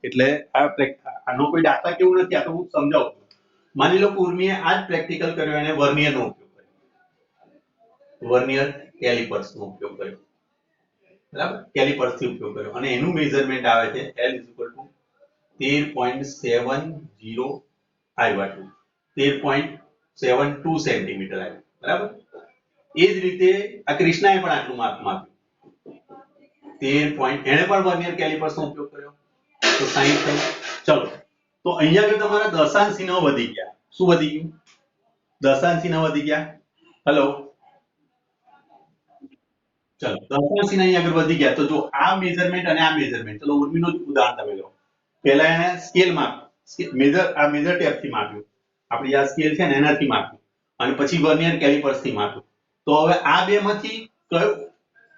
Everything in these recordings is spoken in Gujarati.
એટલે આનો કોઈ દાખલા કેવું નથી, આ તો હું સમજાવું છું. માની લો કે ઉર્મીએ આ જ પ્રેક્ટિકલ કર્યો, એને વર્નિયરનો ઉપયોગ કર્યો, વર્નિયર કેલિપર્સનો ઉપયોગ કર્યો, બરાબર, કેલિપર્સથી ઉપયોગ કર્યો અને એનું મેઝરમેન્ટ આવે છે L = 13.70 આવ્યું, 13.72 સેન્ટીમીટર આવ્યું, બરાબર. એ જ રીતે આ કૃષ્ણાએ પણ આટલું માપ માપ્યું, 13 એને પણ વર્નિયર કેલિપર્સનો ઉપયોગ કર્યો, તો 60 થયું. ચલો, તો અહીંયા આગળ તમારા દશાંશ ચિહ્નો વધી ગયા. શું વધી ગયું? દશાંશ ચિહ્ન વધી ગયા. હેલો, ચલો, દશાંશ ચિહ્ન અહીંયા આગળ વધી ગયા. તો જો આ મેઝરમેન્ટ અને આ મેઝરમેન્ટ, ચલો ઉર્મીનું જ ઉદાહરણ તમે લો. પહેલા એને સ્કેલ માપ, આ મેજર ટેપથી માપ્યું, આપણી આ સ્કેલ છે ને એનાથી માપ્યું, અને પછી વર્નિયર કેલિપર્સથી માપ્યું. તો હવે આ બેમાંથી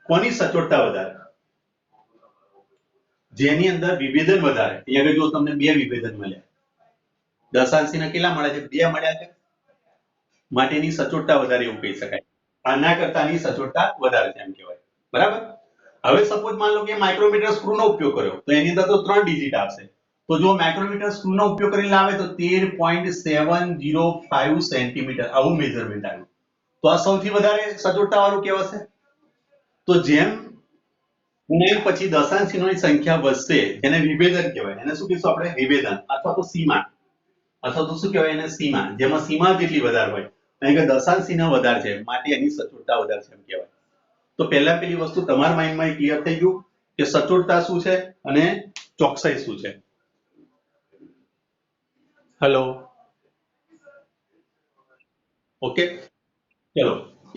કોની સચોટતા વધારે? જેની અંદર વિભેદન વધારે. અહીંયા આગળ જો તમને બે વિભેદન મળ્યા, દશાંશ ચિહ્ન કેટલા મળ્યા છે? બે મળ્યા છે, માટેની સચોટતા વધારે એવું કહી શકાય. આના કરતાની સચોટતા વધારે છે એમ કહેવાય, બરાબર. હવે સપોઝ માન લો કે માઇક્રોમીટર સ્ક્રૂનો ઉપયોગ કર્યો, તો એની અંદર તો 3 ડિજિટ આવશે. તો જો માઇક્રોમીટર સ્ક્રૂનો ઉપયોગ કરીને લાવે તો 13.705 સેન્ટીમીટર આવું મેઝરમેન્ટ આવ્યું. તો આ સૌથી વધારે સચોટતા વાળું કહેવાશે. તો જેમ ગુણ્યા પછી દશાંશ ચિહ્નોની સંખ્યા વધશે, એને વિભેદન કહેવાય. એને શું કહીશું આપણે? વિભેદન અથવા તો સીમા, અથવા તો શું કહેવાય એને? સીમા. જેમાં સીમા જેટલી વધારે હોય, કારણ કે દશાંશ ચિહ્ન વધારે છે માટે એની સચોટતા વધારે છે એમ કહેવાય. તો પહેલા પેલી વસ્તુ તમારા માઇન્ડમાં ક્લિયર થઈ ગયું કે સચોટતા શું છે અને ચોકસાઈ શું છે. Hello, okay. ચલો,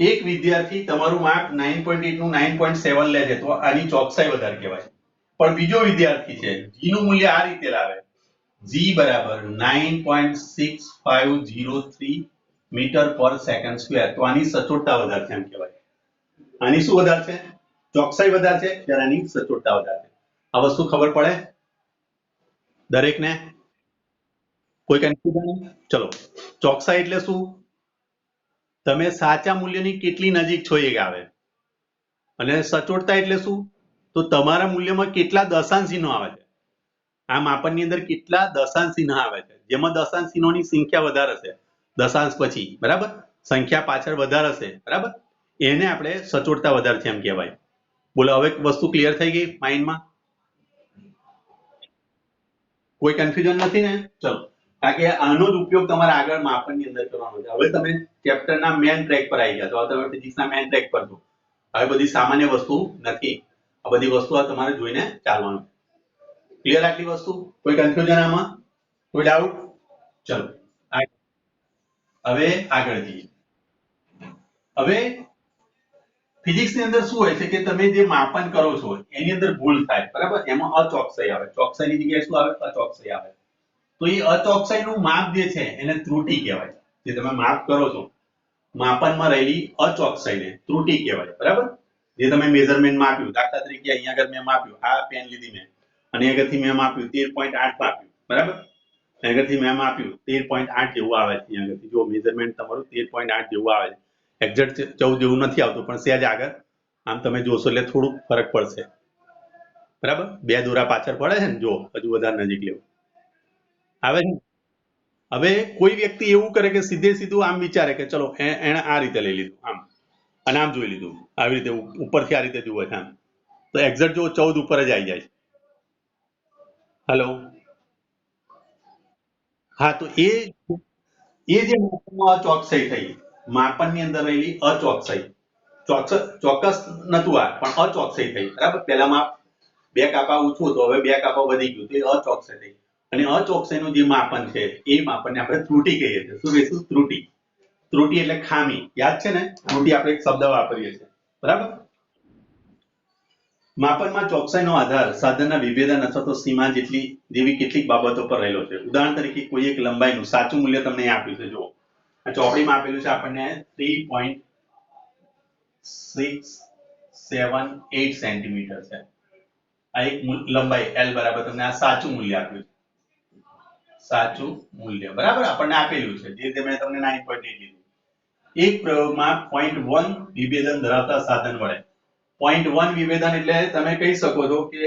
એક વિદ્યાર્થી તમારું માર્ક 9.8 નું 9.7 લે છે, તો આની ચોકસાઈ વધારે કહેવાય. પણ બીજો વિદ્યાર્થી છે, g નું મૂલ્ય આ રીતે લાવે, g બરાબર 9.6503 મીટર પર સેકન્ડ સ્ક્વેર, તો આની સચોટતા વધારે છે એમ કહેવાય. આની શું વધારે છે? ચોકસાઈ વધારે છે, જ્યારે આની સચોટતા વધારે છે. આ વસ્તુ ખબર પડે દરેકને? કોઈ કન્ફ્યુઝન? ચલો, ચોકસાઈ એટલે શું? તમે સાચા મૂલ્યની કેટલી નજીક છો એ આવે. અને સચોટતા એટલે શું? તો તમારા મૂલ્યમાં કેટલા દશાંશ ચિહ્નો આવે છે. આ માપનની અંદર કેટલા દશાંશ ચિહ્ન આવે છે. જેમાં દશાંશ ચિહ્નોની સંખ્યા વધારે છે, દશાંશ પછી, બરાબર, સંખ્યા પાછળ વધારે હશે, બરાબર, એને આપણે સચોટતા વધારે છે એમ કહેવાય. બોલો, હવે વસ્તુ ક્લિયર થઈ ગઈ માઇન્ડમાં? કોઈ કન્ફ્યુઝન નથી ને? ચલો, કારણ કે આનો જ ઉપયોગ તમારે આગળ માપનની અંદર કરવાનો છે. હવે તમે ચેપ્ટરના મેન ટ્રેક પર આવી ગયા, તો તમે ફિઝિક્સના મેન ટ્રેક પર છો. હવે બધી સામાન્ય વસ્તુ નથી, આ બધી વસ્તુ તમારે જોઈને ચાલવાનું. ક્લિયર આટલી વસ્તુ? કોઈ કન્ફ્યુઝન આમાં? કોઈ ડાઉટ? ચલો, હવે આગળ જઈએ. હવે ફિઝિક્સની અંદર શું હોય છે કે તમે જે માપન કરો છો એની અંદર ભૂલ થાય, બરાબર, એમાં અચોકસાઈ આવે. ચોકસાઈની જગ્યાએ શું આવે? અચોકસાઈ આવે. તો એ અચોકસાઈનું માપ જે છે એને ત્રુટિ કહેવાય. જે તમે માપ કરો છો, માપનમાં રહેલી અચોકસાઈને ત્રુટિ કહેવાય, બરાબર. જે તમે મેઝરમેન્ટ માપ્યું, દાખલા તરીકે અહીંયા આગળ મેં માપ્યું, આ પેન લીધી મેં, અને આગળથી મેં માપ્યું 13.8 માપ્યું, બરાબર, આગળથી મેં માપ્યું 13.8 જેવું આવે છે. અહીંયા આગળથી જો મેઝરમેન્ટ તમારું 13.8 જેવું આવે છે. એક્ઝેક્ટ 14 જેવું નથી આવતું, પણ સહેજ આગળ આમ તમે જોશો એટલે થોડુંક ફરક પડશે, બરાબર. બે દોરા પાછળ પડે છે ને, જો હજુ વધારે નજીક લેવું આવે છે. હવે કોઈ વ્યક્તિ એવું કરે કે સીધે સીધું આમ વિચારે કે ચલો એને આ રીતે લઈ લીધું આમ, અને આમ જોઈ લીધું, આવી રીતે ઉપરથી આ રીતે જુએ છે આમ, તો એક્ઝેક્ટ જો 14 ઉપર જ આવી જાય છે. હેલો, હા, તો એ જે માપનમાં અચોકસાઈ થઈ, માપનની અંદર રહેલી અચોકસાઈ, ચોક્કસ નતું આ, પણ અચોકસાઈ થઈ, બરાબર. પહેલામાં 2 કાપા ઓછું હતું, હવે 2 કાપા વધી ગયું, તો એ અચોકસાઈ થઈ. અને અચોકસાઈનું જે માપન છે એ માપનને આપણે ત્રુટિ કહીએ છીએ. શું કહીશું? ત્રુટિ. ત્રુટિ એટલે ખામી. યાદ છે ને? ત્રુટિ આપણે એક શબ્દ વાપરીએ છીએ, બરાબર. માપનમાં ચોકસાઈનો આધાર સાધનના વિભેદન અથવા તો સીમા જેવી કેટલીક બાબતો પર રહેલો છે. ઉદાહરણ તરીકે કોઈ એક લંબાઈનું સાચું મૂલ્ય તમને અહીં આપ્યું છે. જુઓ, આ ચોપડીમાં આપેલું છે આપણને 3.678 સેન્ટીમીટર છે. આ એક લંબાઈ L બરાબર તમને આ સાચું મૂલ્ય આપ્યું છે. સાચું મૂલ્ય, બરાબર, આપણને આપેલું છે, જે મેં તમને 9.8 લીધું. એક પ્રયોગમાં 0.1 વિભેદન ધરાવતા સાધન વડે, 0.1 વિભેદન એટલે તમે કહી શકો છો કે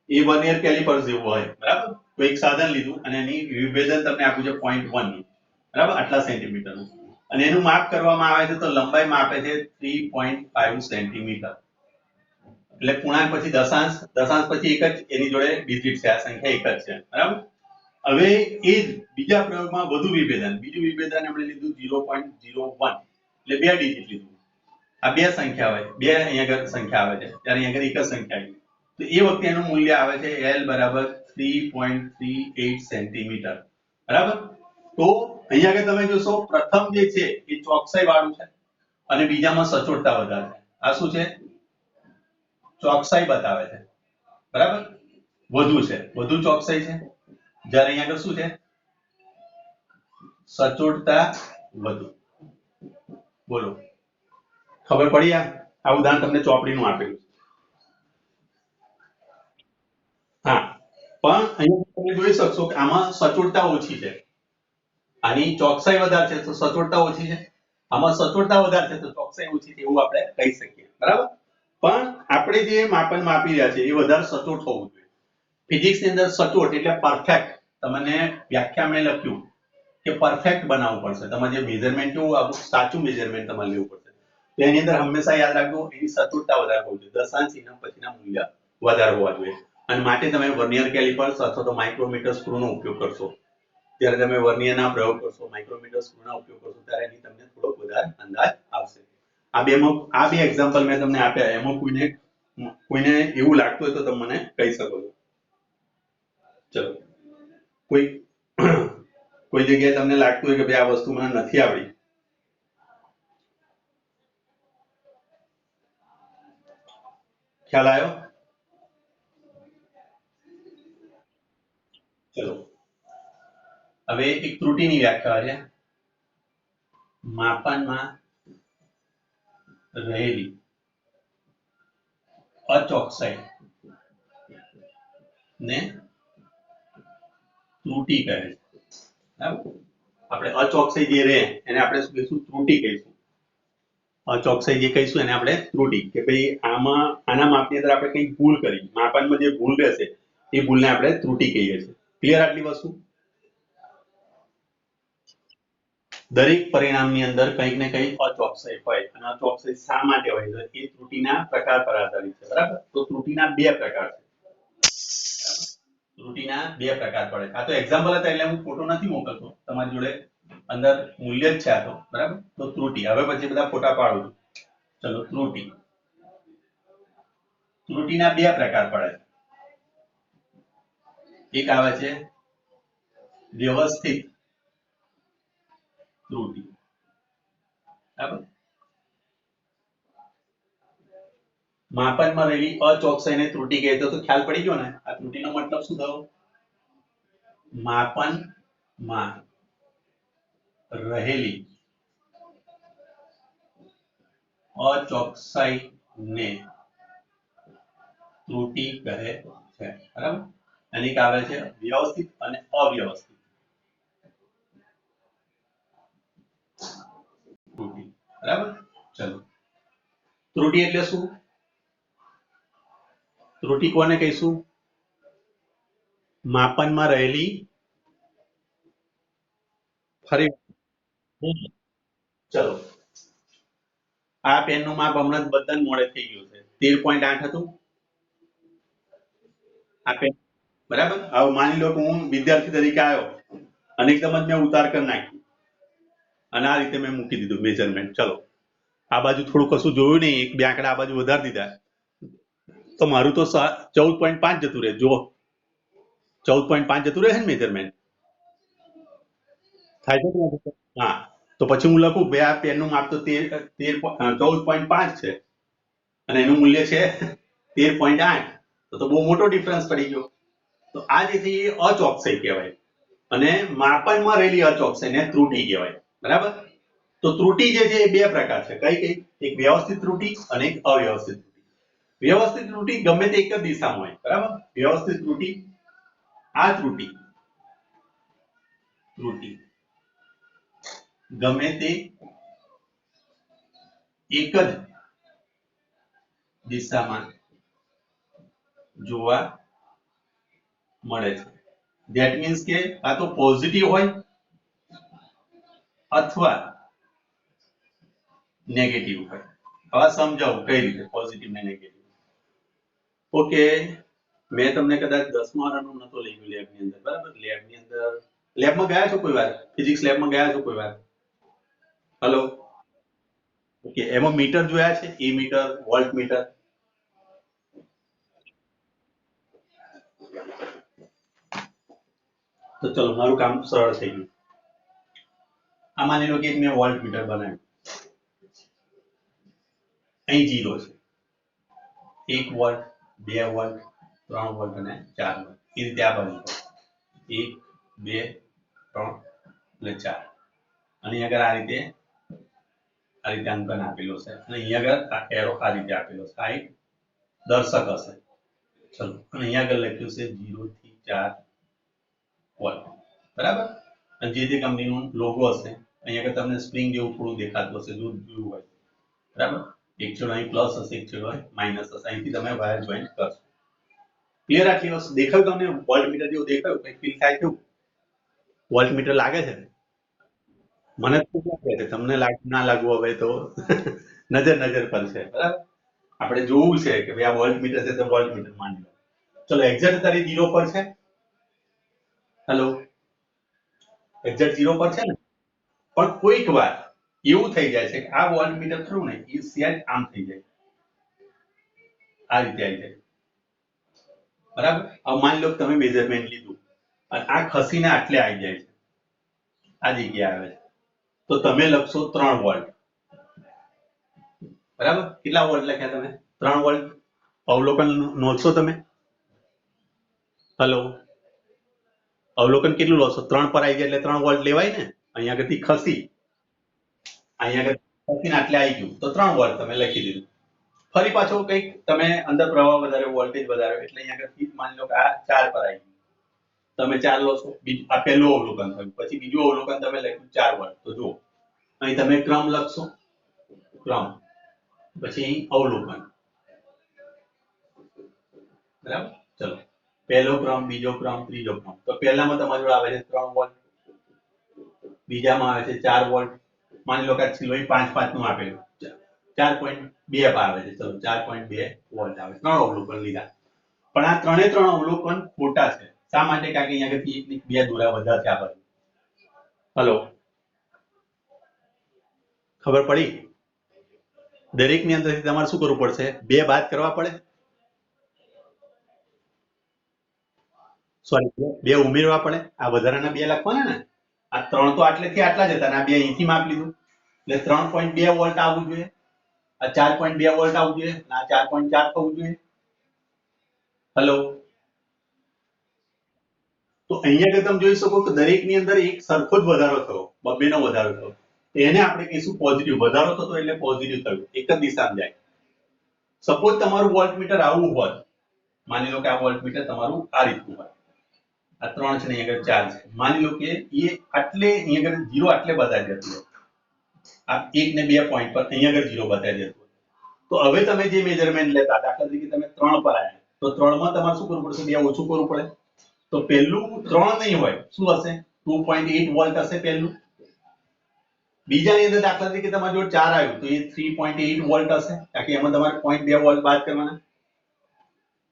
એ વર્નિયર કેલિપર જેવું હોય, બરાબર? તો એક સાધન લીધું અને એની વિભેદન તમને આપ્યું છે 0.1 નું, બરાબર? આટલા સેન્ટીમીટરનું, અને એનું માપ કરવામાં આવે છે તો લંબાઈ માપે છે 3.5 સેન્ટીમીટર. એટલે પૂર્ણાંક પછી દશાંશ, દશાંશ પછી એક જ એની જોડે ડિજિટ છે, આ સંખ્યા એક જ છે, બરાબર? હવે એ જ બીજા પ્રયોગમાં વધુ વિભેદન, બીજું વિભેદન આપણે લીધું 0.01, એટલે બે ડિજિટ લીધું. આ બે સંખ્યા હોય, બે અહીંયા આગળ સંખ્યા આવે છે, ત્યારે અહીંયા આગળ એક જ સંખ્યા આવી. તો એ વખતે એનું મૂલ્ય આવે છે L બરાબર 3.38 સેન્ટીમીટર, બરાબર? તો અહીંયા આગળ તમે જોશો પ્રથમ જે છે એ ચોકસાઈ વાળું છે અને બીજામાં સચોટતા વધારે છે. આ શું છે? ચોકસાઈ બતાવે છે, બરાબર? વધુ છે, વધુ ચોકસાઈ છે. જ્યારે અહીંયા આગળ શું છે? સચોટતા વધુ. બોલો, ખબર પડી? આ ઉદાહરણ તમને ચોપડીનું આપેલું છે. હા, પણ અહીંયા તમે જોઈ શકશો કે આમાં સચોટતા ઓછી છે, આની ચોકસાઈ વધારે છે તો સચોટતા ઓછી છે, આમાં સચોટતા વધારે છે તો ચોકસાઈ ઓછી છે, એવું આપણે કહી શકીએ, બરાબર? પણ આપણે જે માપન માપી રહ્યા છે એ વધારે સચોટ હોવું જોઈએ. ફિઝિક્સ ની અંદર સચોટ એટલે પરફેક્ટ. તમને વ્યાખ્યા મેં લખ્યું કે પરફેક્ટ બનાવવું પડશે. તમારે જે મેઝરમેન્ટ કેવું આવું સાચું મેઝરમેન્ટ તમારે લેવું પડશે. તો એની અંદર હંમેશા યાદ રાખજો એની સચોટતા વધારે હોવી જોઈએ, દશાંશ ચિહ્ન પછીના મૂલ્ય વધારે હોવા જોઈએ. અને માટે તમે વર્નિયર કેલિપર્સ અથવા તો માઇક્રોમીટર સ્ક્રૂનો ઉપયોગ કરશો. જ્યારે તમે વર્નિયરના પ્રયોગ કરશો, માઇક્રોમીટર સ્ક્રૂના ઉપયોગ કરશો, ત્યારે એની તમને થોડોક વધારે અંદાજ આવશે. આ બે એક્ઝામ્પલ મેં તમને આપ્યા, એમાં કોઈને એવું લાગતું હોય તો તમે મને કહી શકો છો. ચલો, કોઈ કોઈ જગ્યાએ તમને લાગતું હોય કે ભાઈ આ વસ્તુ મને નથી આવડી, ખ્યાલ આવ્યો? ચલો, હવે એક ત્રુટિની વ્યાખ્યા છે. માપનમાં રહેલી અચોકસાઈ ને ત્રુટિ કહે છે, બરાબર? આપણે અચોકસાઈ જે રહે એને આપણે શું કહીશું? ત્રુટિ કહીશું. અચોકસાઈ જે કહીશું એને આપણે ત્રુટિ, કે ભાઈ આમાં આના માપની અંદર આપણે કંઈક ભૂલ કરી, માપનમાં જે ભૂલ રહેશે એ ભૂલને આપણે ત્રુટિ કહીએ છીએ. ક્લિયર આટલી વસ્તુ? દરેક પરિણામની અંદર કંઈક ને કંઈક અચોકસાઈ હોય, અને અચોકસાઈ શા માટે હોય છે એ ત્રુટિના પ્રકાર પર આધારિત છે, બરાબર? તો ત્રુટિના બે પ્રકાર છે. ત્રુટિના બે પ્રકાર પડે. આ તો એક્ઝામ્પલ હતા એટલે હું ફોટો નથી મોકલતો, તમારી જોડે અંદર મૂલ્ય જ છે આ તો, બરાબર? તો ત્રુટિ, હવે પછી બધા ફોટા પાડું છું. ચલો, ત્રુટિ. ત્રુટિના બે પ્રકાર પડે છે. એક આવે છે વ્યવસ્થિત ત્રુટિ, બરાબર? માપનમાં રહેલી અચોકસાઈને ત્રુટિ કહે તો ખ્યાલ પડી ગયો ને? આ ત્રુટિનો મતલબ શું થયો? માપનમાં રહેલી અચોકસાઈને ત્રુટિ કહે છે, બરાબર? અને એક આવે છે વ્યવસ્થિત અને અવ્યવસ્થિત ત્રુટિ, બરાબર? ચલો, ત્રુટિ એટલે શું? ત્રુટિ કોને કહીશું? માપનમાં રહેલી, ફરી ચલો, આ પેનનું માપ હમણાં જ બધાને મોડે થઈ ગયું છે, 13.8 હતું આ પેન, બરાબર? હવે માની લો કે હું વિદ્યાર્થી તરીકે આવ્યો અને એકદમ જ મેં ઉતાર કરી નાખ્યું અને આ રીતે મેં મૂકી દીધું મેજરમેન્ટ. ચલો, આ બાજુ થોડું કશું જોયું નહીં, એક બે આંકડા આ બાજુ વધારી દીધા, તો મારું તો 14.5 જતું રહે. જો 14.5 જતું રહે છે ને મેજરમેન્ટ, થાય છે કે? હા, તો પછી હું લખું ભાઈ આ પેનનું માપ તો 14.5 છે અને એનું મૂલ્ય છે 13.8, તો બહુ મોટો ડિફરન્સ પડી ગયો. તો આ જે છે એ અચોકસાઈ કહેવાય, અને માપનમાં રહેલી અચોકસાઈને ત્રુટિ કહેવાય, બરાબર? તો ત્રુટિ જે છે એ બે પ્રકાર છે. કઈ કઈ? એક વ્યવસ્થિત ત્રુટિ અને એક અવ્યવસ્થિત ત્રુટિ. વ્યવસ્થિત ત્રુટિ ગમે તે એક જ દિશામાં હોય, બરાબર? વ્યવસ્થિત ત્રુટિ, આ ત્રુટિ ગમે તે એક જ દિશામાં જોવા મળે છે. ધેટ મીન્સ કે આ તો પોઝિટિવ હોય અથવા નેગેટિવ હોય. હવે સમજાવું કઈ રીતે પોઝિટિવ ને નેગેટિવ. ઓકે, મેં તમને કદાચ 10મા વાળાનું નતો લઈ ગયું લેબની અંદર, બરાબર? લેબની અંદર લેબમાં ગયા છો કોઈ વાર? ફિઝિક્સ લેબમાં ગયા છો કોઈ વાર? હેલો, ઓકે, એમાં મીટર જોયા છે? ઈ મીટર, વોલ્ટ મીટર. તો ચલો મારું કામ સરળ થઈ ગયું. આ માની લો કે મેં વોલ્ટ મીટર બનાવ્યું. અહીં 0 છે, 1 વોલ્ટ, 2 વોલ્ટ, 3 વોલ્ટ અને 4 વોલ્ટ. એ રીતે આ બાજુ 1, 2, 3 અને 4. અને આગળ આ રીતે અંકન આપેલો છે અને અહીંયા આગળ આ એરો આ રીતે આપેલો છે. આ એક દર્શક હશે. ચલો, અને અહીંયા આગળ લખ્યું છે 0 થી 4 વોલ્ટ, બરાબર? અને જે તે કંપનીનો લોગો હશે અહીંયા આગળ તમને સ્પ્રિંગ જેવું થોડું દેખાતું હશે, જો જોયું હોય, બરાબર? એક છેડો અહીં પ્લસ હશે, એક છેડો માઇનસ હશે. અહીંથી તમે વાયર જોઈન્ટ કરશો. ક્લિયર? આટલી વસ્તુ દેખાયું તમને? વોલ્ટ મીટર જેવું દેખાયું? કઈ ફીલ થાય કેવું? વોલ્ટ મીટર લાગે છે? મને તો લાગે છે, તમને ના લાગવું હવે તો નજર પર છે, બરાબર? આપણે જોવું છે કે ભાઈ આ વોલ્ટ મીટર છે તો વોલ્ટ મીટર માની લો. ચલો, એક્ઝેક્ટ તારી 0 પર છે. હેલો, એક્ઝેક્ટ 0 પર છે ને? પણ કોઈક વાર એવું થઈ જાય છે કે આ વોલ્ટ મીટર થયું ને એ સેટ આમ થઈ જાય, આ રીતે આવી જાય, બરાબર? હવે માની લો કે તમે મેઝરમેન્ટ લીધું અને આ ખસીને આટલે આવી જાય છે, આ જગ્યાએ આવે છે, તો તમે લખશો 3 વોલ્ટ, બરાબર? કેટલા વોલ્ટ લખ્યા તમે? 3 વોલ્ટ. અવલોકન નોંધશો તમે? હેલો, અવલોકન કેટલું લોશો? 3 પર આવી જાય એટલે 3 વોલ્ટ લેવાય ને? અહીંયા આગળથી ખસી અહીંયા આગળ ખસીને આટલે આવી ગયું તો 3 વોલ્ટ તમે લખી દીધું. ફરી પાછો કંઈક તમે અંદર પ્રવાહ વધારે, વોલ્ટેજ વધારે, એટલે અહીંયા આગળથી માની લો કે આ 4 પર આવી ગયું, તમે 4 લો છો. આ પહેલું અવલોકન થયું. પછી બીજું અવલોકન તમે લખ્યું 4 વોલ્ટ. તો જુઓ, અહીં તમે ક્રમ લખશો, ક્રમ, પછી અહીં અવલોકન, બરાબર? ચલો, પહેલો ક્રમ, બીજો ક્રમ, ત્રીજો ક્રમ. તો પહેલામાં તમારી જોડે આવે છે 3 વોલ્ટ, બીજામાં આવે છે 4 વોલ્ટ. માની લો કે આ છેલ્લો 5 નું આપેલું 4.2 આવે છે. ચલો, 4.2 વોલ્ટ આવે. 3 અવલોકન લીધા. પણ આ 3 અવલોકન ખોટા છે. શા માટે? કારણ કે અહીંયા આગળથી 1 ની 2 દોરા વધારે છે આ બાજુ. હેલો, ખબર પડી? દરેકની અંદરથી તમારે શું કરવું પડશે? 2 બાદ કરવા પડે. સોરી, 2 ઉમેરવા પડે. આ વધારાના 2 લખવાના ને. આ 3 તો આટલેથી આટલા જ હતા અને આ 2 અહીંથી માપ લીધું એટલે 3.2 વોલ્ટ આવવું જોઈએ. આ 4.2 વોલ્ટ આવવું જોઈએ અને આ 4.4 થવું જોઈએ. હેલો, તો અહીંયા આગળ તમે જોઈ શકો કે દરેકની અંદર એક સરખો જ વધારો થયો, બબ્બેનો વધારો થયો. એને આપણે કહીશું પોઝિટિવ. વધારો થતો એટલે પોઝિટિવ થયું, એક જ દિશામાં જાય. સપોઝ તમારું વોલ્ટ મીટર આવું હોય, માની લો કે આ વોલ્ટ મીટર તમારું આ રીતનું હોય, આ 3 છે ને અહીંયા આગળ 4 છે. માની લો કે એ આટલે અહીંયા આગળ 0 આટલે બતાવી દેતું હોય, આ 1 ને 2 પોઈન્ટ પર અહીંયા આગળ 0 બતાવી દેતું હોય. તો હવે તમે જે મેજરમેન્ટ લેતા, દાખલા તરીકે તમે 3 પર આવ્યા, તો 3 માં તમારે શું કરવું પડશે? 2 ઓછું કરવું પડે. તો પહેલું 3 નહીં હોય, શું હશે? 2.8 વોલ્ટ હશે પહેલું. બીજાની અંદર દાખલા તરીકે તમારી જોડે 4 આવ્યું તો એ 3.8 વોલ્ટ હશે, કારણ કે એમાં તમારે 0.2 વોલ્ટ બાદ કરવાના.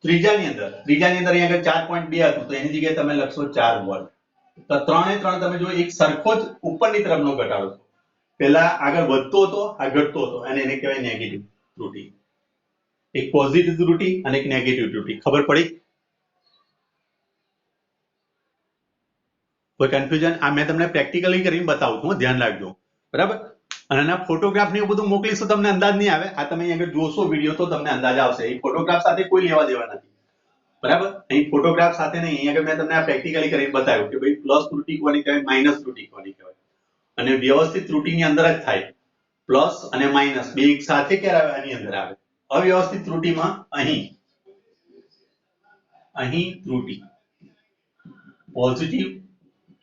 ત્રીજાની અંદર અહીંયા આગળ 4.2 હતું તો એની જગ્યાએ તમે લખશો 4 વોલ્ટ. તો 3 એ 3 તમે જો એક સરખો જ ઉપરની તરફનો ઘટાડો છે. પહેલા આગળ વધતો હતો, આ ઘટતો હતો, અને એને કહેવાય નેગેટિવ ત્રુટિ. એક પોઝિટિવ ત્રુટિ અને એક નેગેટિવ ત્રુટિ. ખબર પડી? કોઈ કન્ફ્યુઝન? આ મેં તમને પ્રેક્ટિકલી કરીને બતાવું છું, ધ્યાન રાખજો, બરાબર? અને આના ફોટોગ્રાફ ને એવું બધું મોકલીશું, તમને અંદાજ નહીં આવે. આ તમે અહીંયા જોશો વિડીયો તો તમને અંદાજ આવશે. એ ફોટોગ્રાફ સાથે કોઈ લેવા દેવા નથી, બરાબર? અહીં ફોટોગ્રાફ સાથે નહીં, અહીંયા આગળ મેં તમને આ પ્રેક્ટિકલી કરીને બતાવ્યું કે ભાઈ પ્લસ ત્રુટિ કોની કહેવાય, માઇનસ ત્રુટિ કોની કહેવાય. અને વ્યવસ્થિત ત્રુટિની અંદર જ થાય. પ્લસ અને માઇનસ બે એક સાથે ક્યારે આની અંદર આવે? અવ્યવસ્થિત ત્રુટિમાં અહીં ત્રુટિ પોઝિટિવ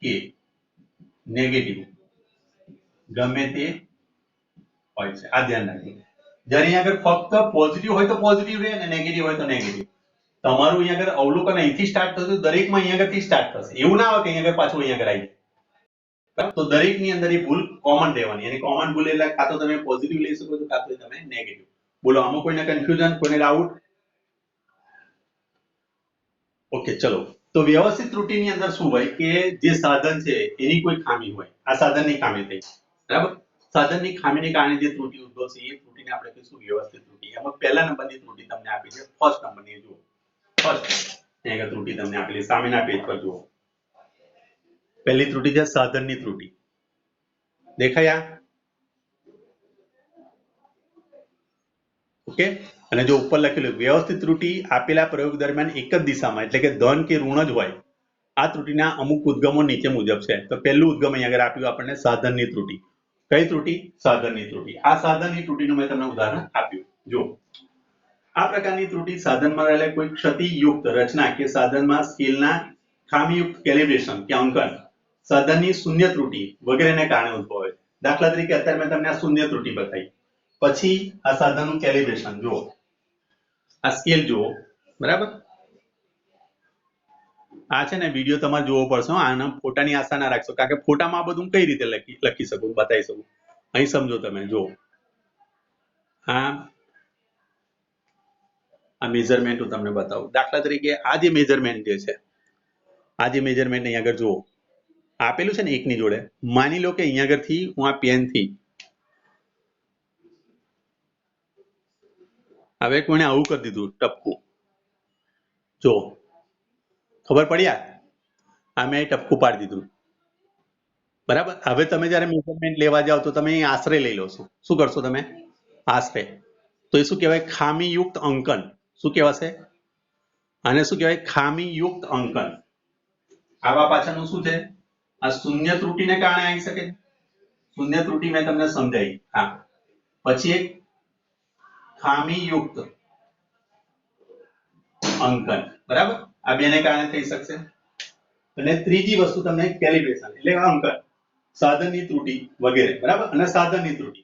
કે નેગેટિવ ગમે તે હોય છે. આ ધ્યાન રાખજો. જ્યારે અહીંયા આગળ ફક્ત પોઝિટિવ હોય તો પોઝિટિવ રહે અને નેગેટિવ હોય તો નેગેટિવ. તમારું અહીંયા આગળ અવલોકન અહીંથી સ્ટાર્ટ થશે, દરેકમાં અહીંયા આગળથી સ્ટાર્ટ થશે. એવું ના આવે કે અહીંયા આગળ પાછું અહીંયા આગળ આવી જાય. બરાબર? તો દરેકની અંદર એ ભૂલ કોમન રહેવાની, અને કોમન ભૂલ એટલે કાં તો તમે પોઝિટિવ લઈ શકો છો, કાં તો તમે નેગેટિવ. બોલો, આમાં કોઈને કન્ફ્યુઝન, કોઈને ડાઉટ? ઓકે, ચલો. તો વ્યવસ્થિત ત્રુટિની અંદર શું હોય કે જે સાધન છે એની કોઈ ખામી હોય. આ સાધનની ખામી થઈ, બરાબર? સાધનની ખામીને કારણે જે ત્રુટિ ઉદ્ભવશે એ ત્રુટિને આપણે કહીશું વ્યવસ્થિત ત્રુટિ. એમાં પહેલા નંબરની ત્રુટિ તમને આપી છે, ફર્સ્ટ નંબરની જુઓ. ફર્સ્ટ અહીંયા ત્રુટિ તમને આપેલી સામેના પેજ પર જુઓ. પહેલી ત્રુટિ છે સાધનની ત્રુટિ. દેખાય આ? ઓકે. અને જો ઉપર લખેલું વ્યવસ્થિત ત્રુટિ આપેલા પ્રયોગ દરમિયાન એક જ દિશામાં એટલે કે ધન કે ઋણ જ હોય. આ ત્રુટિના અમુક ઉદ્ગમો નીચે મુજબ છે. તો પહેલું ઉદ્ગમ અહીંયા આગળ આપ્યું આપણને સાધનની ત્રુટિ. કઈ ત્રુટિ? સાધનની ત્રુટિ. આ સાધનની ત્રુટિનું મેં તમને ઉદાહરણ આપ્યું. જો આ પ્રકારની ત્રુટિ સાધનમાં રહેલા કોઈ ક્ષતિયુક્ત રચના કે સાધનમાં સ્કેલના ખામીયુક્ત કેલિબ્રેશન કે અંકન, સાધનની શૂન્ય ત્રુટિ વગેરેને કારણે ઉદ્ભવે છે. દાખલા તરીકે અત્યારે મેં તમને આ શૂન્ય ત્રુટિ બતાવી. પછી આ સાધનનું કેલિબ્રેશન જુઓ, આ સ્કેલ જુઓ, બરાબર? આ છે ને વિડીયો તમારે જોવો પડશે. આના ફોટાની આશા ના રાખશો, કારણ કે ફોટામાં આ બધું કઈ રીતે લખી શકું, બતાવી શકું. અહીં સમજો તમે. જુઓ, આ મેઝરમેન્ટ હું તમને બતાવું. દાખલા તરીકે આ જે મેઝરમેન્ટ જે છે, આ જે મેઝરમેન્ટ અહીંયા આગળ જુઓ આપેલું છે ને એકની જોડે. માની લો કે અહીંયા આગળથી હું આ પેનથી, હવે કોઈને આવું કરી દીધું ટપકું, જો ખબર પડી? આ મેં ટપકું પાડી દીધું, બરાબર? હવે તમે જયારે મેઝરમેન્ટ લેવા જાઓ તો તમે આશરે લઈ લો છો. શું કરશો તમે? આશરે. તો એ શું કહેવાય? ખામીયુક્ત અંકન. શું કહેવાશે? આને શું કહેવાય? ખામીયુક્ત અંકન. આવા પાછળનું શું છે? આ શૂન્ય ત્રુટિને કારણે આવી શકે. શૂન્ય ત્રુટિ મેં તમને સમજાવી. હા, પછી એક ખામીયુક્ત અંકન, બરાબર? આ બેને કારણે થઈ શકશે. અને ત્રીજી વસ્તુ તમને કેલિબ્રેશન એટલે અંકન, સાધનની ત્રુટિ વગેરે, બરાબર? અને સાધનની ત્રુટિ,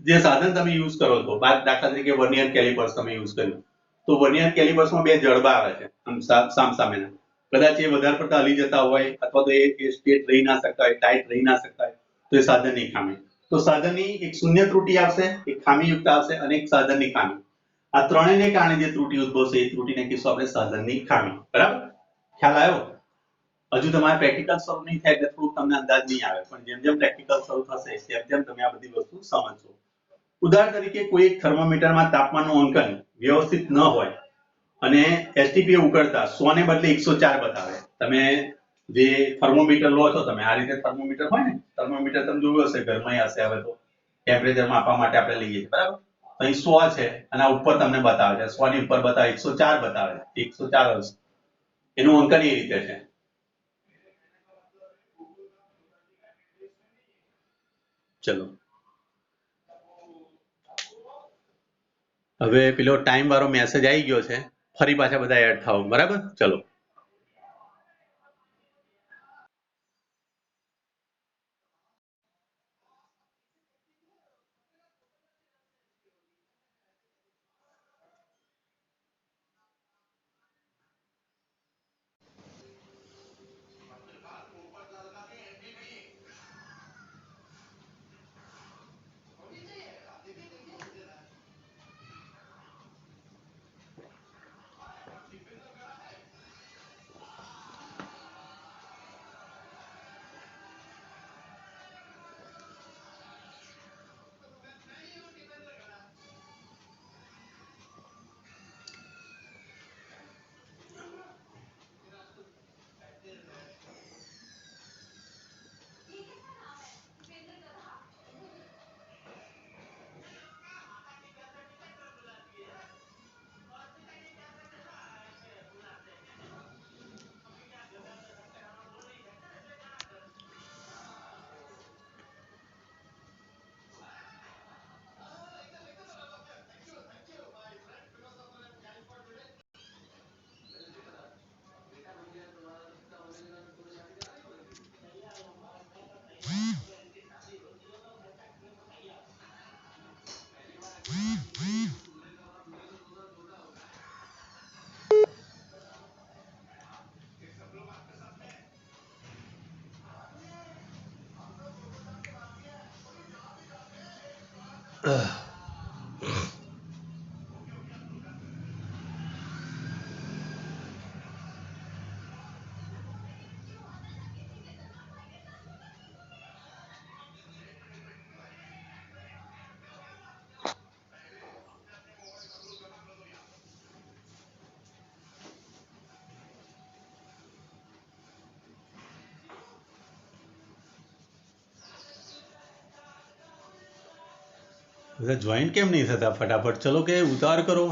જે સાધન તમે યુઝ કરો છો, દાખલા તરીકે વર્નિયર કેલિપર્સ તમે યુઝ કર્યું, તો વર્નિયર કેલિપર્સમાં બે જડબા આવે છે સામસામેના. કદાચ એ વધારે પડતા હલી જતા હોય, અથવા તો એ સ્ટેટ રહી ના શકતા હોય, ટાઈટ રહી ના શકતા હોય, તો એ સાધનની ખામી. તો સાધનની એક શૂન્ય ત્રુટિ આવશે, એક ખામીયુક્ત આવશે, અને એક સાધનની ખામી. આ ત્રણેયને કારણે જે ત્રુટિ ઉદ્ભવશે એ ત્રુટિને કહીશું આપણે સાધનની ખામી. બરાબર? ખ્યાલ આવ્યો? હજુ તમારે પ્રેક્ટિકલ શરૂ નહીં થાય એટલે થોડુંક તમને અંદાજ નહીં આવે, પણ જેમ જેમ પ્રેક્ટિકલ શરૂ થશે તેમ તેમ તમે આ બધી વસ્તુ સમજશો. ઉદાહરણ તરીકે કોઈ એક થર્મોમીટરમાં તાપમાનનું અંકન વ્યવસ્થિત ન હોય અને એસટીપી ઉકળતા 100 ને બદલે 104 બતાવે. તમે જે થર્મોમીટર લો છો, તમે આ રીતે થર્મોમીટર હોય ને, થર્મોમીટર તમે જોયું હશે, ઘરમાં હશે. હવે તો ટેમ્પરેચર માપવા માટે આપણે લઈએ છીએ, બરાબર? અહીં 100 છે અને આ ઉપર તમને બતાવે છે 100 ની ઉપર બતાવે 104 બતાવે, 104 હશે. એનું અંકન એ રીતે છે. ચલો, હવે પેલો ટાઈમ વાળો મેસેજ આવી ગયો છે. ફરી પાછા બધા એડ થાવ, બરાબર? ચલો. બધા જોઈન્ટ કેમ નહીં થતા ફટાફટ? ચલો કે ઉતાવળ કરો.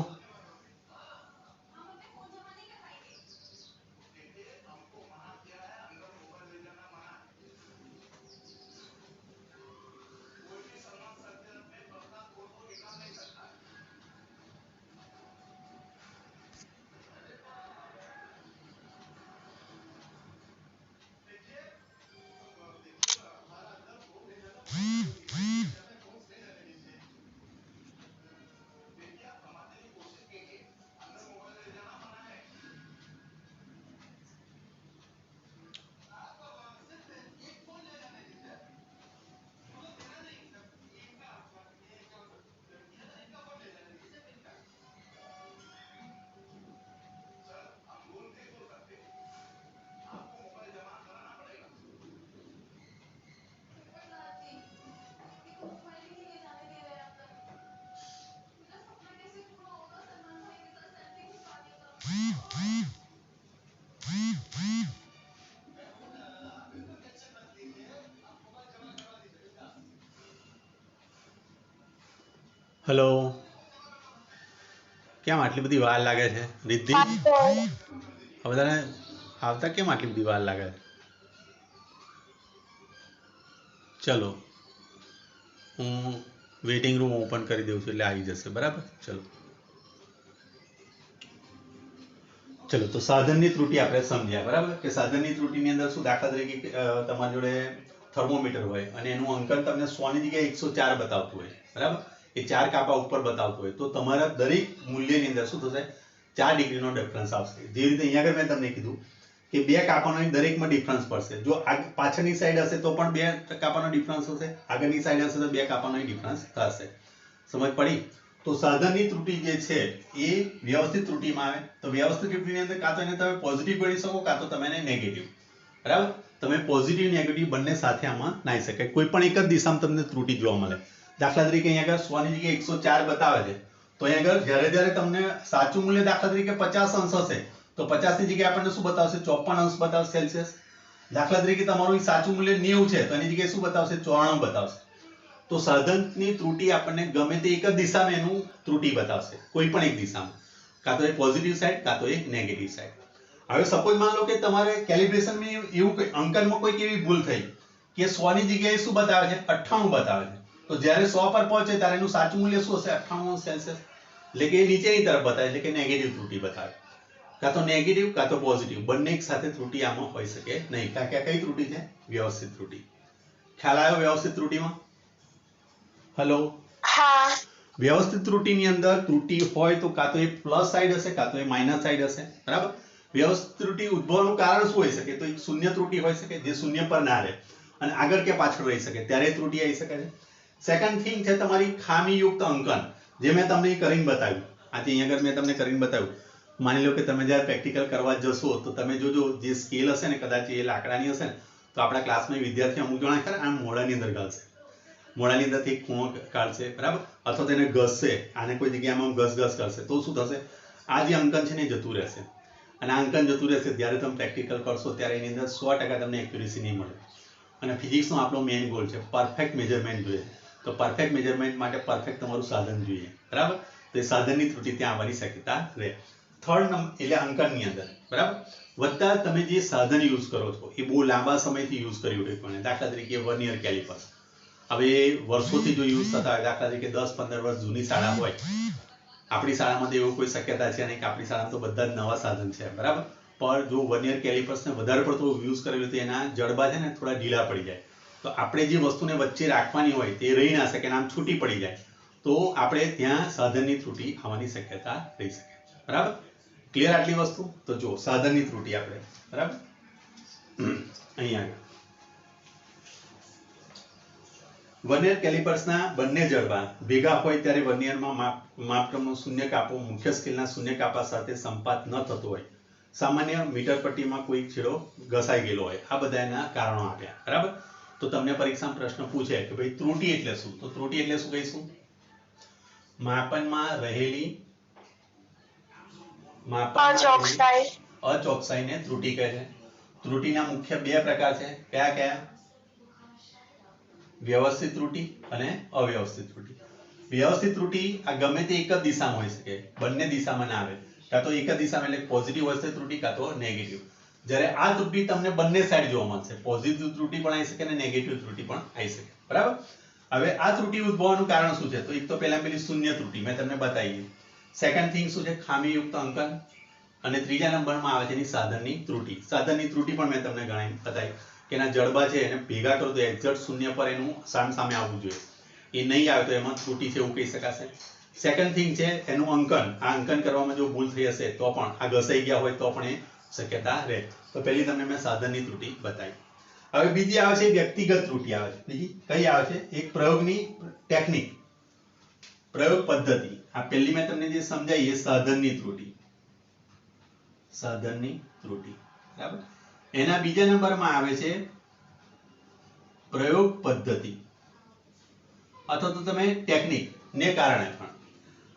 હેલો, કેમ આટલી બધી વાર લાગે છે રિદ્ધિ? હવે તને આવતા કેમ આટલી બધી વાર લાગે છે? ચલો હું વેઇટિંગ રૂમ ઓપન કરી દઉં છું એટલે આવી જશે. બરાબર, ચલો ચલો તો સાધનની ત્રુટિ આપણે સમજ્યા. બરાબર, કે સાધનની ત્રુટિની અંદર શું, દાખલા તરીકે તમારી જોડે થર્મોમીટર હોય અને એનું અંકન તમને 100 ની જગ્યાએ 104 બતાવતું હોય. બરાબર, એ 4 કાપા ઉપર બતાવતું હોય તો તમારા દરેક મૂલ્યની અંદર શું થશે, 4 ડિગ્રીનો ડિફરન્સ આવશે. જે રીતે અહીંયા આગળ મેં તમને કીધું કે 2 કાપાનો દરેકમાં ડિફરન્સ પડશે. જો પાછળની સાઈડ હશે તો પણ 2 કાપાનો ડિફરન્સ હશે, આગળની સાઈડ હશે તો 2 કાપાનો ડિફરન્સ થશે. સમજ પડી? તો સાધનની ત્રુટિ જે છે એ વ્યવસ્થિત ત્રુટિમાં આવે. તો વ્યવસ્થિત ત્રુટિની અંદર કાં તો એને તમે પોઝિટિવ ગણી શકો કાં તો તમે એને નેગેટિવ. બરાબર, તમે પોઝિટિવ નેગેટિવ બંને સાથે આમાં નાઈ શકાય. કોઈ પણ એક જ દિશામાં તમને ત્રુટિ જોવા મળે. દાખલા તરીકે અહીંયા આગળ 100 ની જગ્યાએ 104 બતાવે છે તો અહીંયા આગળ જ્યારે તમને સાચું મૂલ્ય દાખલા તરીકે 50 અંશ હશે તો 50 ની જગ્યાએ આપણને શું બતાવશે, 54 અંશ બતાવશે સેલ્સિયસ. દાખલા તરીકે તમારું સાચું મૂલ્ય 90 છે તો એની જગ્યાએ શું બતાવશે, 94 બતાવશે. તો સાધનની ત્રુટિ આપણને ગમે તે એક જ દિશામાં એનું ત્રુટિ બતાવશે, કોઈ પણ એક દિશામાં, કાં તો એ પોઝિટિવ સાઈડ કાં તો એ નેગેટિવ સાઈડ. હવે સપોઝ માન લો કે તમારે કેલિબ્રેશનમાં એવું અંકનમાં કોઈક એવી ભૂલ થઈ કે 100 ની જગ્યાએ શું બતાવે છે, 98 બતાવે છે. તો જ્યારે 100 પર પહોંચે ત્યારે એનું સાચું મૂલ્ય શું હશે, 98 સેલ્સિયસ. એટલે કે નીચેની તરફ બતાવે, એટલે કે નેગેટિવ ત્રુટિ બતાવે. કાં તો નેગેટિવ કાં તો પોઝિટિવ, બંને એક સાથે ત્રુટિ આમાં હોઈ શકે નહીં. કારણ કે આ કઈ ત્રુટિ છે, વ્યવસ્થિત ત્રુટિ. ખ્યાલ આવ્યો વ્યવસ્થિત ત્રુટિમાં? હેલો, હા. વ્યવસ્થિત ત્રુટિની અંદર ત્રુટિ હોય તો કાં તો એ પ્લસ સાઈડ હશે કાં તો એ માઇનસ સાઈડ હશે. બરાબર, વ્યવસ્થિત ત્રુટિ ઉદ્ભવવાનું કારણ શું હોઈ શકે, તો એક શૂન્ય ત્રુટિ હોઈ શકે જે શૂન્ય પર ના રહે અને આગળ કે પાછળ રહી શકે ત્યારે ત્રુટિ આવી શકે છે. સેકન્ડ થિંગ છે તમારી ખામીયુક્ત અંકન, જે મેં તમને કરીને બતાવ્યું. આજે અહીંયા આગળ મેં તમને કરીને બતાવ્યું. માની લો કે તમે જ્યારે પ્રેક્ટિકલ કરવા જશો તો તમે જોજો જે સ્કેલ હશે ને કદાચ એ લાકડાની હશે ને તો આપણા ક્લાસમાં વિદ્યાર્થી અમુક જણા ખરા આમ મોઢાની અંદર ગાળશે, મોઢાની અંદરથી એક ખૂણો કાઢશે. બરાબર, અથવા તો એને ઘસશે, આને કોઈ જગ્યામાં ઘસ કરશે તો શું થશે, આ જે અંકન છે ને એ જતું રહેશે. અને આ અંકન જતું રહેશે ત્યારે તમે પ્રેક્ટિકલ કરશો ત્યારે એની અંદર 100% તમને એક્યુરેસી નહીં મળે. અને ફિઝિક્સનો આપણો મેઇન ગોલ છે પરફેક્ટ મેજરમેન્ટ જોઈએ. તો પરફેક્ટ મેજરમેન્ટ માટે પરફેક્ટ તમારું સાધન જોઈએ. બરાબર, તો એ સાધનની ત્રુટિ ત્યાં આવવાની શક્યતા રહે. થર્ડ નંબર એટલે અંકનની અંદર. બરાબર, વત્તા તમે જે સાધન યુઝ કરો છો એ બહુ લાંબા સમયથી યુઝ કર્યું હોય કોઈને, દાખલા તરીકે વર્નિયર કેલિપર. હવે વર્ષોથી જો યુઝ થતા હોય, દાખલા તરીકે 10-15 વર્ષ જૂની શાળા હોય, આપણી શાળામાં તો એવું કોઈ શક્યતા છે નહીં કે આપણી શાળામાં તો બધા જ નવા સાધન છે. બરાબર, પણ જો વર્નિયર કેલિપર્સને વધારે પડતો યુઝ કરેલું તો એના જડબા છે ને થોડા ઢીલા પડી જાય. તો આપણે જે વસ્તુને વચ્ચે રાખવાની હોય તે રહી ના શકે, આમ છૂટી પડી જાય તો આપણે ત્યાં સાધનની ત્રુટિ આવવાની શક્યતા રહી શકે. બરાબર, ક્લિયર આટલી વસ્તુ? તો જો સાધનની ત્રુટિ આપણે, બરાબર, અહીંયા આગળ વર્નિયર કેલિપર્સના બંને જડબા ભેગા હોય ત્યારે વર્નિયરમાં માપક્રમનો શૂન્ય કાપો મુખ્ય સ્કેલના શૂન્ય કાપા સાથે સંપાત ન થતો હોય, સામાન્ય મીટર પટ્ટીમાં કોઈ છેડો ઘસાઈ ગયેલો હોય, આ બધા એના કારણો આપ્યા. બરાબર. તો તમને પરીક્ષામાં પ્રશ્ન પૂછે કે ભાઈ ત્રુટિ એટલે શું? તો ત્રુટિ એટલે શું કહીશું? માપનમાં રહેલી અચોકસાઈને ત્રુટિ કહે છે. ત્રુટિના મુખ્ય બે પ્રકાર છે. કયા કયા? વ્યવસ્થિત ત્રુટિ અને અવ્યવસ્થિત ત્રુટિ. વ્યવસ્થિત ત્રુટિ આ ગમે તે એક જ દિશામાં હોઈ શકે, બંને દિશામાં ના આવે. કાં તો એક જ દિશામાં એટલે પોઝિટિવ હશે ત્રુટિ, કાં તો નેગેટિવ. જ્યારે આ ત્રુટિ તમને બંને સાઈડ જોવા મળશે, પોઝિટિવ ત્રુટિ પણ આવી શકે અને નેગેટિવ ત્રુટિ પણ આવી શકે. બરાબર. હવે આ ત્રુટિ ઉદ્ભવવાનું કારણ શું છે? તો એક તો પહેલા પેલી શૂન્ય ત્રુટિ મેં તમને બતાવી. સેકન્ડ થિંગ શું છે? ખામીયુક્ત અંકન. અને ત્રીજા નંબરમાં આવે છે એની સાધનની ત્રુટિ. સાધનની ત્રુટિ પણ મેં તમને ગણાવી બતાવી કે એના જડબા છે એને ભેગા કરો તો એક્ઝેક્ટ શૂન્ય પર એનું સામે આવવું જોઈએ. એ નહીં આવે તો એમાં ત્રુટિ છે એવું કહી શકાશે. સેકન્ડ થિંગ છે એનું અંકન. આ અંકન કરવામાં જો ભૂલ થઈ હશે તો પણ આ ઘસાઈ ગયા હોય તો પણ એ શક્યતા રહે. તો પહેલી તમને મેં સાધનની ત્રુટિ બતાવી. હવે બીજી આવે છે વ્યક્તિગત ત્રુટિ આવે છે. બીજી કઈ આવે છે? એક પ્રયોગની ટેકનિક, પ્રયોગ પદ્ધતિ. આ પહેલી મેં તમને જે સમજાવી એ સાધનની ત્રુટિ. સાધનની ત્રુટિ. બરાબર. એના બીજા નંબરમાં આવે છે પ્રયોગ પદ્ધતિ અથવા તો તમે ટેકનિક ને કારણે પણ.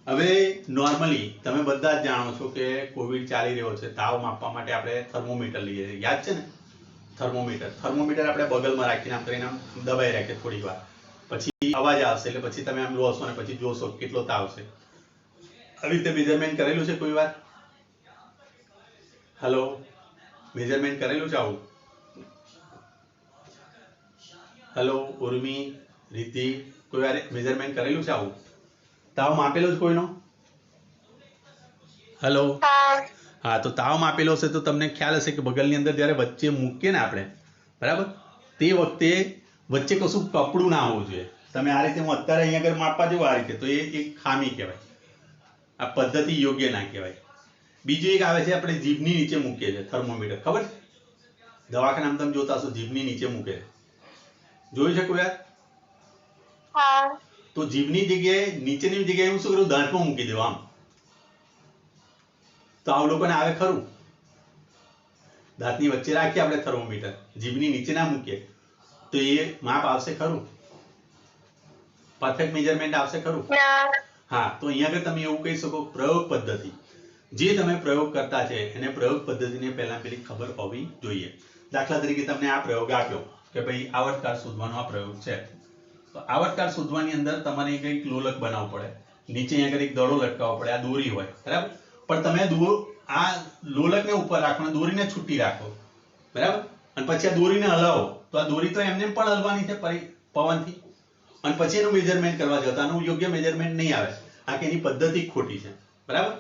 હવે નોર્મલી તમે બધા જ જાણો છો કે કોવિડ ચાલી રહ્યો છે, તાવ માપવા માટે આપણે થર્મોમીટર લઈએ છીએ. યાદ છે ને? થર્મોમીટર આપણે બગલમાં રાખીને આમ કરીને આમ દબાઈ રાખીએ થોડી વાર, પછી અવાજ આવશે એટલે પછી તમે આમ જોશો ને પછી જોશો કેટલો તાવ છે. આવી રીતે મેજરમેન્ટ કરેલું છે કોઈ વાર? હેલો, મેજરમેન્ટ કરેલું છે આવું? હેલો ઉર્મી, રીતિ, કોઈ વાર મેજરમેન્ટ કરેલું છે આવું? તાવ માપેલો છે કોઈનો? હેલો. હા, તો તાવ માપેલો હશે તો તમને ખ્યાલ હશે કે બગલની અંદર જ્યારે વચ્ચે મૂકીએ ને આપણે, બરાબર, તે વખતે વચ્ચે કશું કપડું ના હોવું જોઈએ. તમે આ રીતે હું અત્યારે અહીંયા આગળ માપવા જવું આ રીતે તો એ એક ખામી કહેવાય. આ પદ્ધતિ યોગ્ય ના કહેવાય. બીજું એક આવે છે આપણે જીભની નીચે મૂકીએ છીએ થર્મોમીટર, ખબર છે? દવાખાનામાં તમે જોતા હશો જીભની નીચે મૂકે. જોયું છે કોઈ વાર? હા. તો જીભની જગ્યાએ નીચેની જગ્યાએ હું શું કરું? દાંતમાં મૂકી દેવું આમ. તો આ લોકોને આવે ખરું? દાંતની વચ્ચે રાખીએ આપણે થર્મોમીટર, જીભની નીચે ના મૂકીએ તો એ માપ આવશે ખરું? પરફેક્ટ મેજરમેન્ટ આવશે ખરું? હા. તો અહીંયા આગળ તમે એવું કહી શકો પ્રયોગ પદ્ધતિ. જે તમે પ્રયોગ કરતા છે એને પ્રયોગ પદ્ધતિને પહેલા પેલી ખબર હોવી જોઈએ. દાખલા તરીકે તમને આ પ્રયોગ આપ્યો કે ભાઈ આવર્તકાળ શોધવાનો આ પ્રયોગ છે. તો આવર્તકાળ શોધવાની અંદર તમારે કંઈક લોલક બનાવવું પડે, નીચે અહીંયા આગળ એક દડો લટકાવવો પડે, આ દોરી હોય, બરાબર. પણ તમે આ લોલકને ઉપર રાખો અને દોરીને છૂટી રાખો, બરાબર, અને પછી આ દોરીને હલાવો તો આ દોરી તો એમને પણ હલવાની છે પવનથી, અને પછી એનું મેજરમેન્ટ કરવા જાવ તો આનું યોગ્ય મેજરમેન્ટ નહીં આવે. આ કે એની પદ્ધતિ ખોટી છે, બરાબર.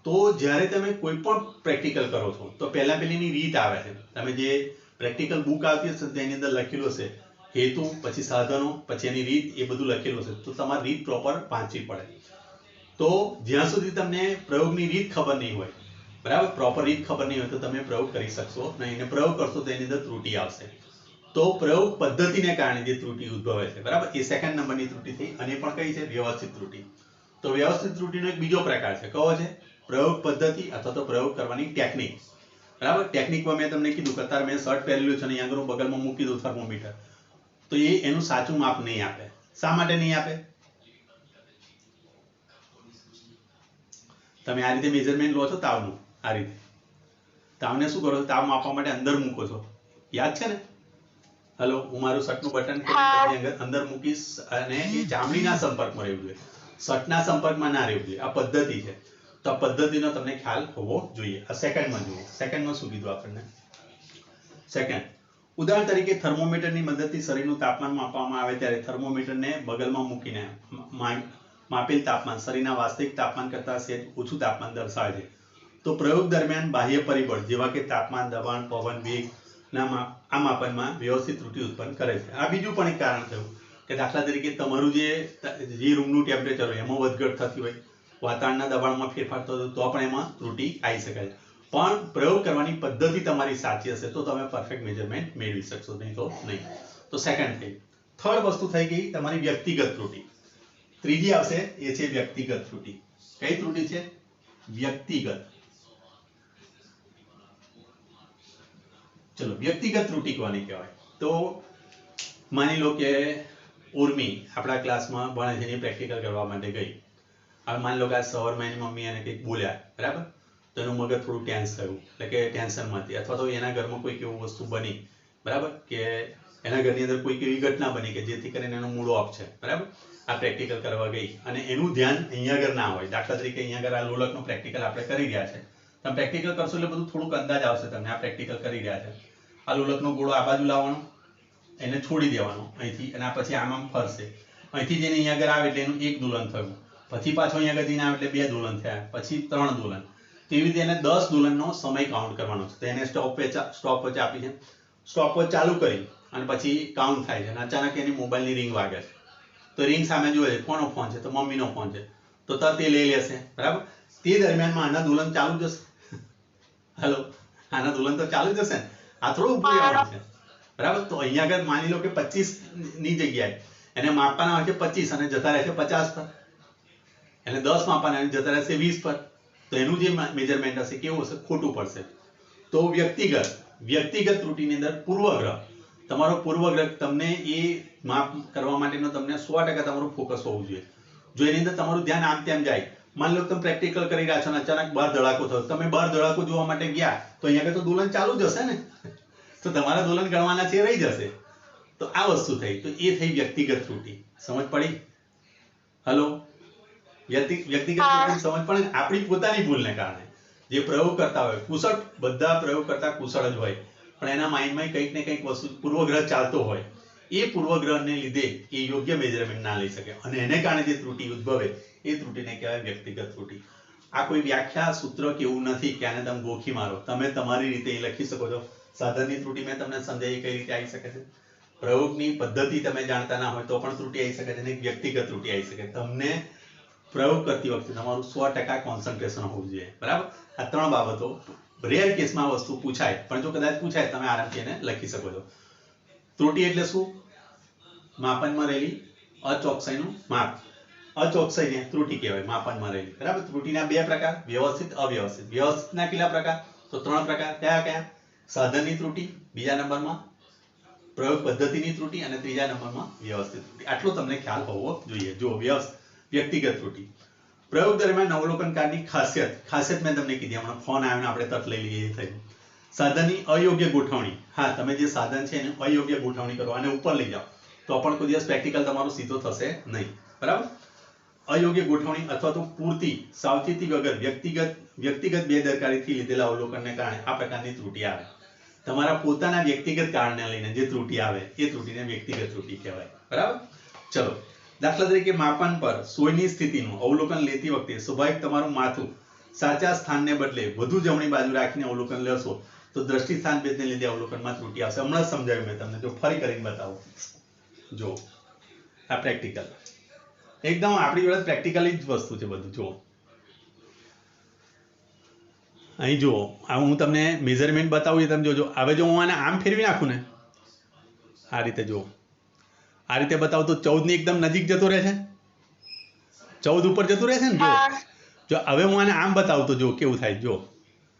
તો જ્યારે તમે કોઈ પણ પ્રેક્ટિકલ કરો છો તો પહેલા પેલીની રીત આવે છે. તમે જે પ્રેક્ટિકલ બુક આવતી હશે તેની અંદર લખેલું હશે હેતુ, પછી સાધનો, પછી એની રીત, એ બધું લખેલું હશે. તો તમારી રીત પ્રોપર વાંચવી પડે. તો જ્યાં સુધી તમને પ્રયોગની રીત ખબર નહીં હોય, બરાબર, પ્રોપર રીત ખબર નહીં હોય તો તમે પ્રયોગ કરી શકશો નહીં. અને પ્રયોગ કરશો તો એની અંદર ત્રુટિ આવશે. તો પ્રયોગ પદ્ધતિને કારણે જે ત્રુટિ ઉદ્ભવે છે, બરાબર, એ સેકન્ડ નંબરની ત્રુટિ થઈ. અને પણ કઈ છે? વ્યવસ્થિત ત્રુટિ. તો વ્યવસ્થિત ત્રુટિનો એક બીજો પ્રકાર છે, કયો છે? પ્રયોગ પદ્ધતિ અથવા તો પ્રયોગ કરવાની ટેકનિક, બરાબર. ટેકનિકમાં મેં તમને કીધું કે અત્યારે મેં શર્ટ પહેરેલું છે અને અહીંયા આગળ બગલમાં મૂકી દઉં થર્મોમીટર, તો એ એનું સાચું માપ નહીં આપે. શા માટે નહીં આપે? તમે આ રીતે મેજરમેન્ટ લો છો તાવનું, આ રીતે તાવને શું કરો છો? તાવ માપવા માટે અંદર મૂકો છો, યાદ છે ને? હેલો, હું મારું શર્ટનું બટન ખોલી અંદર મૂકીશ અને એ ચામડીના સંપર્કમાં રહેવું જોઈએ, શર્ટના સંપર્કમાં ના રહેવું જોઈએ. આ પદ્ધતિ છે. તો આ પદ્ધતિનો તમને ખ્યાલ હોવો જોઈએ. આ સેકન્ડમાં જુઓ. સેકન્ડમાં શું કીધું આપણને? સેકન્ડ, ઉદાહરણ તરીકે થર્મોમીટરની મદદથી શરીરનું તાપમાન માપવામાં આવે ત્યારે થર્મોમીટરને બગલમાં મૂકીને માપેલ તાપમાન શરીરના વાસ્તવિક તાપમાન કરતાં સહેજ ઓછું તાપમાન દર્શાવે છે. તો પ્રયોગ દરમિયાન બાહ્ય પરિબળ જેવા કે તાપમાન, દબાણ, પવન વેગ ના આ માપનમાં વ્યવસ્થિત ત્રુટિ ઉત્પન્ન કરે છે. આ બીજું પણ એક કારણ થયું કે દાખલા તરીકે તમારું જે રૂમનું ટેમ્પરેચર હોય એમાં વધઘટ થતી હોય, વાતાવરણના દબાણમાં ફેરફાર થતો તો પણ એમાં ત્રુટિ આવી શકે છે. પણ પ્રયોગ કરવાની પદ્ધતિ તમારી સાચી હશે તો તમે પરફેક્ટ મેજરમેન્ટ મેળવી શકશો, નહીં તો નહીં. તો સેકન્ડ થઈ. થર્ડ વસ્તુ થઈ ગઈ તમારી વ્યક્તિગત ત્રુટિ. ત્રીજી આવશે એ છે વ્યક્તિગત ત્રુટિ. કઈ ત્રુટિ છે? વ્યક્તિગત. ચલો વ્યક્તિગત ત્રુટિ કોને કહેવાય? તો માની લો કે ઉર્મી આપણા ક્લાસમાં ભણે છે એની પ્રેક્ટિકલ કરવા માટે ગઈ. હવે માની લો કે આ સવારમાં એની મમ્મી એને કંઈક બોલ્યા, બરાબર, તો એનું મગજ થોડું ટેન્સ થયું, એટલે કે ટેન્શનમાં હતી, અથવા તો એના ઘરમાં કોઈક એવું વસ્તુ બની, બરાબર, કે એના ઘરની અંદર કોઈક એવી ઘટના બની કે જેથી કરીને એનો મૂડ ઓફ છે, બરાબર, આ પ્રેક્ટિકલ કરવા ગઈ અને એનું ધ્યાન અહીંયા આગળ ના હોય. દાખલા તરીકે અહીંયા આગળ આ લોલકનું પ્રેક્ટિકલ આપણે કરી રહ્યા છે, તમે પ્રેક્ટિકલ કરશો એટલે બધું થોડુંક અંદાજ આવશે તમને. આ પ્રેક્ટિકલ કરી રહ્યા છે, આ લોલકનો ગોળો આ બાજુ લાવવાનો, એને છોડી દેવાનો અહીંથી, અને આ પછી આમ ફરશે, અહીંથી જઈને અહીંયા આગળ આવે એટલે એનું એક દોલન થયું, પછી પાછો અહીંયા આગળ જઈને આવે એટલે 2 દોલન થયા, પછી 3 દોલન. તેવી રીતે એને 10 દોલનનો સમય કાઉન્ટ કરવાનો છે. તો એને સ્ટોપવોચ આપી છે, સ્ટોપવોચ ચાલુ કરી અને પછી કાઉન્ટ થાય છે અને અચાનક એની મોબાઈલની રિંગ વાગે છે. તો રિંગ સામે જુએ છે, કોનો ફોન છે? તો મમ્મીનો ફોન છે. તો તરત એ લઈ લેશે, બરાબર. તે દરમિયાનમાં આના દોલન ચાલુ જશે. હેલો, આના દોલન તો ચાલુ જશે ને, આ થોડું ઉપર આવવાનું છે, બરાબર. તો અહીંયા આગળ માની લો કે 25 ની જગ્યાએ એને માપવાના હોય છે 25 અને જતા રહે છે 50 પર, એને 10 માપવાના અને જતા રહેશે 20 પર. તો એનું જે મેજરમેન્ટ હશે કેવું હશે? ખોટું પડશે. તો વ્યક્તિગત ત્રુટિની અંદર પૂર્વગ્રહ, તમારો પૂર્વગ્રહ, તમને એ માપ કરવા માટેનો તમને 100% તમારું ફોકસ હોવું જોઈએ. જો એની અંદર તમારું ધ્યાન આમ તેમ જાય, માની લો તમે પ્રેક્ટિકલ કરી રહ્યા છો અને અચાનક બહાર ધડાકો થયો, તમે બહાર ધડાકો જોવા માટે ગયા, તો અહીંયા આગળ તો દોલન ચાલુ જ હશે ને, તો તમારા દોલન ગણવાના છે રહી જશે. તો આ વસ્તુ થઈ, તો એ થઈ વ્યક્તિગત ત્રુટિ. સમજ પડી? હલો, વ્યક્તિગત ત્રુટિ સમજ પડે? આપણી પોતાની ભૂલને કારણે જે પ્રયોગ કરતા હોય, કુશળ, બધા પ્રયોગ કરતા કુશળ જ હોય, પણ એના માઇન્ડમાં કંઈક ને કંઈક વસ્તુ પૂર્વગ્રહ ચાલતો હોય, એ પૂર્વગ્રહને લીધે એ યોગ્ય મેજરમેન્ટ ના લઈ શકે અને એને કારણે જે ત્રુટિ ઉદ્ભવે એ ત્રુટિને કહેવાય વ્યક્તિગત ત્રુટિ. આ કોઈ વ્યાખ્યા સૂત્ર કે એવું નથી કે આને તમે ગોખી મારો, તમે તમારી રીતે લખી શકો છો. સાધનની ત્રુટિ મેં તમને સમજાવી કઈ રીતે આવી શકે છે, પ્રયોગની પદ્ધતિ તમે જાણતા ના હોય તો પણ ત્રુટિ આવી શકે છે અને વ્યક્તિગત ત્રુટિ આવી શકે. તમને પ્રયોગ કરતી વખતે તમારું 100% કોન્સન્ટ્રેશન હોવું જોઈએ, બરાબર. આ 3 બાબતો રેર કેસમાં વસ્તુ પૂછાય, પણ જો કદાચ પૂછાય તમે આરામથી એને લખી શકો છો. ત્રુટિ એટલે શું? માપનમાં રહેલી અચોકસાઈનું માપ. અચોકસાઈને ત્રુટિ કહેવાય, માપનમાં રહેલી, બરાબર. ત્રુટિના 2 પ્રકાર, વ્યવસ્થિત, અવ્યવસ્થિત. વ્યવસ્થિતના કેટલા પ્રકાર? તો 3 પ્રકાર. કયા? સાધનની ત્રુટિ, બીજા નંબરમાં પ્રયોગ પદ્ધતિની ત્રુટિ અને ત્રીજા નંબરમાં વ્યવસ્થિત ત્રુટિ. આટલો તમને ખ્યાલ હોવો જોઈએ. જો વ્યક્તિગત ત્રુટિ, પ્રયોગ દરમિયાન અવલોકનકારની ખાસિયત મેં તમને કીધી, હમણાં ફોન આવ્યો ને આપણે તરત લઈ લઈએ એ થયું. સાધનની અયોગ્ય ગોઠવણી, હા, તમે જે સાધન છે એને અયોગ્ય ગોઠવણી કરો અને ઉપર લઈ જાઓ તો પણ કોઈ દિવસ પ્રેક્ટિકલ તમારું સીધો થશે નહીં, બરાબર. અયોગ્ય ગોઠવણી અથવા તો પૂરતી સાવચેતી વગર વ્યક્તિગત બેદરકારીથી લીધેલા અવલોકનને કારણે આ પ્રકારની ત્રુટિ આવે. તમારા પોતાના વ્યક્તિગત કારણને લઈને જે ત્રુટિ આવે એ ત્રુટિને વ્યક્તિગત ત્રુટિ કહેવાય, બરાબર. ચલો, દાખલા તરીકે માપન પર સોયની સ્થિતિનું અવલોકન લેતી વખતે સ્વાભાવિક તમારું માથું સાચા સ્થાનને બદલે વધુ જમણી બાજુ રાખીને અવલોકન લેશો તો દ્રષ્ટિ સ્થાન ભેદને લીધે અવલોકનમાં ત્રુટિ આવશે. હમણાં જ સમજાવ્યું મેં તમને, જો ફરી કરીને બતાવો. જો આ પ્રેક્ટિકલ એકદમ આપણી જોડે પ્રેક્ટિકલી જ વસ્તુ છે બધું. જુઓ અહીં જુઓ, આ હું તમને મેઝરમેન્ટ બતાવું તમે જોજો. હવે જો હું આને આમ ફેરવી નાખું ને આ રીતે, જુઓ આ રીતે બતાવું તો 14 ની એકદમ નજીક જતો રહે છે, 14 ઉપર જતું રહે છે ને. જો હવે હું આને આમ બતાવું તો જો કેવું થાય. જો